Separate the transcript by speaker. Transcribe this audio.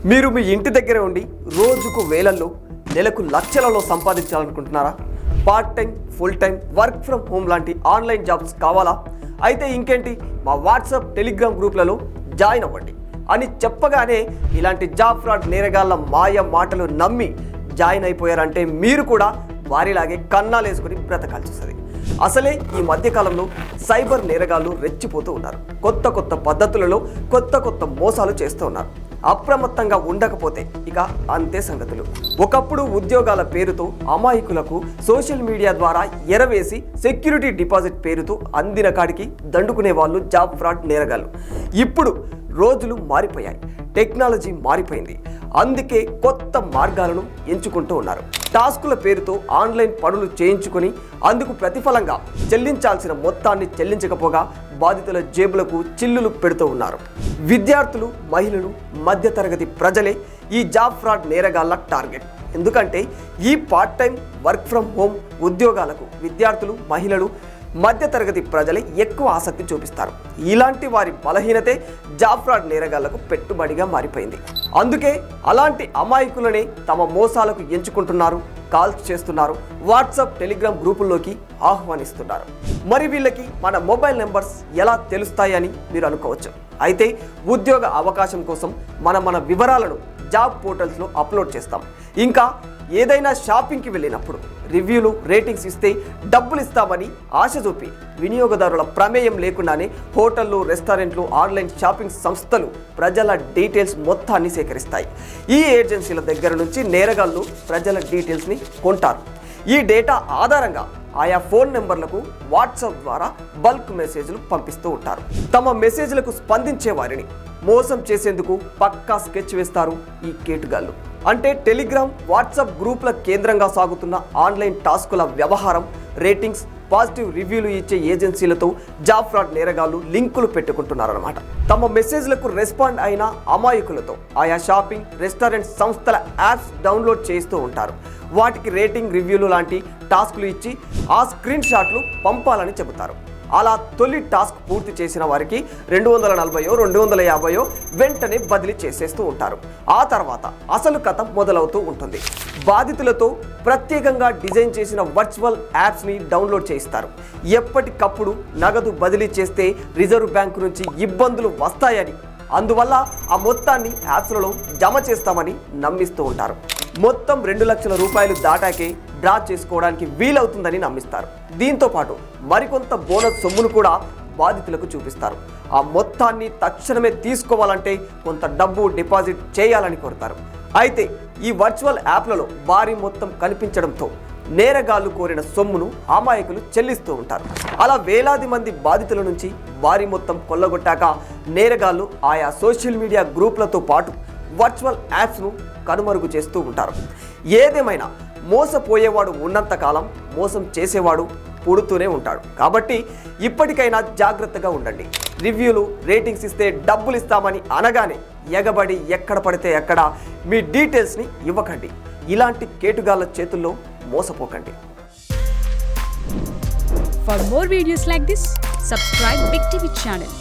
Speaker 1: మీరు మీ ఇంటి దగ్గరే ఉండి రోజుకు వేలల్లో నెలకు లక్షలలో సంపాదించాలనుకుంటున్నారా? Part time, full time, work from home లాంటి ఆన్లైన్ జాబ్స్ కావాలా? అయితే ఇంకేంటి, మా వాట్సాప్, టెలిగ్రామ్ గ్రూప్లలో జాయిన్ అవ్వండి అని చెప్పగానే ఇలాంటి జాబ్ ఫ్రాడ్ నేరగాళ్ళ మాయ మాటలు నమ్మి జాయిన్ అయిపోయారంటే మీరు కూడా వారిలాగే కన్నాలేసుకుని బ్రతకాల్సి వస్తుంది. అసలే ఈ మధ్యకాలంలో సైబర్ నేరగాళ్ళు రెచ్చిపోతూ ఉన్నారు. కొత్త కొత్త పద్ధతులలో కొత్త మోసాలు చేస్తూ ఉన్నారు. అప్రమత్తంగా ఉండకపోతే ఇక అంతే సంగతులు. ఒకప్పుడు ఉద్యోగాల పేరుతో అమాయకులకు సోషల్ మీడియా ద్వారా ఎరవేసి సెక్యూరిటీ డిపాజిట్ పేరుతో అందిన కాడికి దండుకునే వాళ్ళు జాబ్ ఫ్రాడ్ నేరగాళ్ళు. ఇప్పుడు రోజులు మారిపోయాయి, టెక్నాలజీ మారిపోయింది. అందుకే కొత్త మార్గాలను ఎంచుకుంటూ ఉన్నారు. టాస్కుల పేరుతో ఆన్లైన్ పనులు చేయించుకొని అందుకు ప్రతిఫలంగా చెల్లించాల్సిన మొత్తాన్ని చెల్లించకపోగా బాధితుల జేబులకు చిల్లులు పెడుతూ ఉన్నారు. విద్యార్థులు, మహిళలు, మధ్యతరగతి ప్రజలే ఈ జాబ్ ఫ్రాడ్ నేరగాళ్ల టార్గెట్. ఎందుకంటే ఈ part time, work from home ఉద్యోగాలకు విద్యార్థులు, మహిళలు, మధ్యతరగతి ప్రజలే ఎక్కువ ఆసక్తి చూపిస్తారు. ఇలాంటి వారి బలహీనతే జాబ్ ఫ్రాడ్ నేరగాళ్లకు పెట్టుబడిగా మారిపోయింది. అందుకే అలాంటి అమాయకులనే తమ మోసాలకు ఎంచుకుంటున్నారు, కాల్స్ చేస్తున్నారు, వాట్సాప్, టెలిగ్రామ్ గ్రూపుల్లోకి ఆహ్వానిస్తున్నారు. మరి వీళ్ళకి మన మొబైల్ నెంబర్స్ ఎలా తెలుస్తాయని మీరు అనుకోవచ్చు. అయితే ఉద్యోగ అవకాశం కోసం మన వివరాలను జాబ్ పోర్టల్స్లో అప్లోడ్ చేస్తాం. ఇంకా ఏదైనా షాపింగ్కి వెళ్ళినప్పుడు రివ్యూలు, రేటింగ్స్ ఇస్తే డబ్బులు ఇస్తామని ఆశ చూపి వినియోగదారుల ప్రమేయం లేకుండానే హోటళ్ళు, రెస్టారెంట్లు, ఆన్లైన్ షాపింగ్ సంస్థలు ప్రజల డీటెయిల్స్ మొత్తాన్ని సేకరిస్తాయి. ఈ ఏజెన్సీల దగ్గర నుంచి నేరగాళ్ళు ప్రజల డీటెయిల్స్ని కొంటారు. ఈ డేటా ఆధారంగా ఆయా ఫోన్ నెంబర్లకు వాట్సాప్ ద్వారా బల్క్ మెసేజ్లు పంపిస్తూ ఉంటారు. తమ మెసేజ్లకు స్పందించే వారిని మోసం చేసేందుకు పక్కా స్కెచ్ వేస్తారు ఈ కేటుగాళ్ళు. అంటే టెలిగ్రామ్, వాట్సాప్ గ్రూపుల కేంద్రంగా సాగుతున్న ఆన్లైన్ టాస్కుల వ్యవహారం, రేటింగ్స్, పాజిటివ్ రివ్యూలు ఇచ్చే ఏజెన్సీలతో జాబ్ ఫ్రాడ్ నేరగాళ్ళు లింకులు పెట్టుకుంటున్నారన్నమాట. తమ మెసేజ్లకు రెస్పాండ్ అయిన అమాయకులతో ఆయా షాపింగ్, రెస్టారెంట్ సంస్థల యాప్స్ డౌన్లోడ్ చేస్తూ ఉంటారు. వాటికి రేటింగ్, రివ్యూలు లాంటి టాస్కులు ఇచ్చి ఆ స్క్రీన్ షాట్లు పంపాలని చెబుతారు. అలా తొలి టాస్క్ పూర్తి చేసిన వారికి 240 250 వెంటనే బదిలీ చేసేస్తూ ఉంటారు. ఆ తర్వాత అసలు కథ మొదలవుతూ ఉంటుంది. బాధితులతో ప్రత్యేకంగా డిజైన్ చేసిన వర్చువల్ యాప్స్ని డౌన్లోడ్ చేయిస్తారు. ఎప్పటికప్పుడు నగదు బదిలీ చేస్తే రిజర్వ్ బ్యాంకు నుంచి ఇబ్బందులు వస్తాయని, అందువల్ల ఆ మొత్తాన్ని యాప్స్లలో జమ చేస్తామని నమ్మిస్తూ ఉంటారు. మొత్తం 2 లక్షల రూపాయలు దాటాకే డ్రా చేసుకోవడానికి వీలవుతుందని నమ్మిస్తారు. దీంతో పాటు మరికొంత బోనస్ సొమ్మును కూడా బాధితులకు చూపిస్తారు. ఆ మొత్తాన్ని తక్షణమే తీసుకోవాలంటే కొంత డబ్బు డిపాజిట్ చేయాలని కోరుతారు. అయితే ఈ వర్చువల్ యాప్లలో భారీ మొత్తం కనిపించడంతో నేరగాళ్లు కోరిన సొమ్మును అమాయకులు చెల్లిస్తూ ఉంటారు. అలా వేలాది మంది బాధితుల నుంచి భారీ మొత్తం కొల్లగొట్టాక నేరగాళ్లు ఆయా సోషల్ మీడియా గ్రూపులతో పాటు వర్చువల్ యాప్స్ను కనుమరుగు చేస్తూ ఉంటారు. ఏదేమైనా మోసపోయేవాడు ఉన్నంతకాలం మోసం చేసేవాడు పుడుతూనే ఉంటాడు. కాబట్టి ఇప్పటికైనా జాగ్రత్తగా ఉండండి. రివ్యూలు, రేటింగ్స్ ఇస్తే డబ్బులు ఇస్తామని అనగానే ఎగబడి ఎక్కడ పడితే అక్కడ మీ డీటెయిల్స్ని ఇవ్వకండి. ఇలాంటి కేటుగాళ్ళ చేతుల్లో మోసపోకండి.
Speaker 2: For more videos like this, subscribe Big TV channel.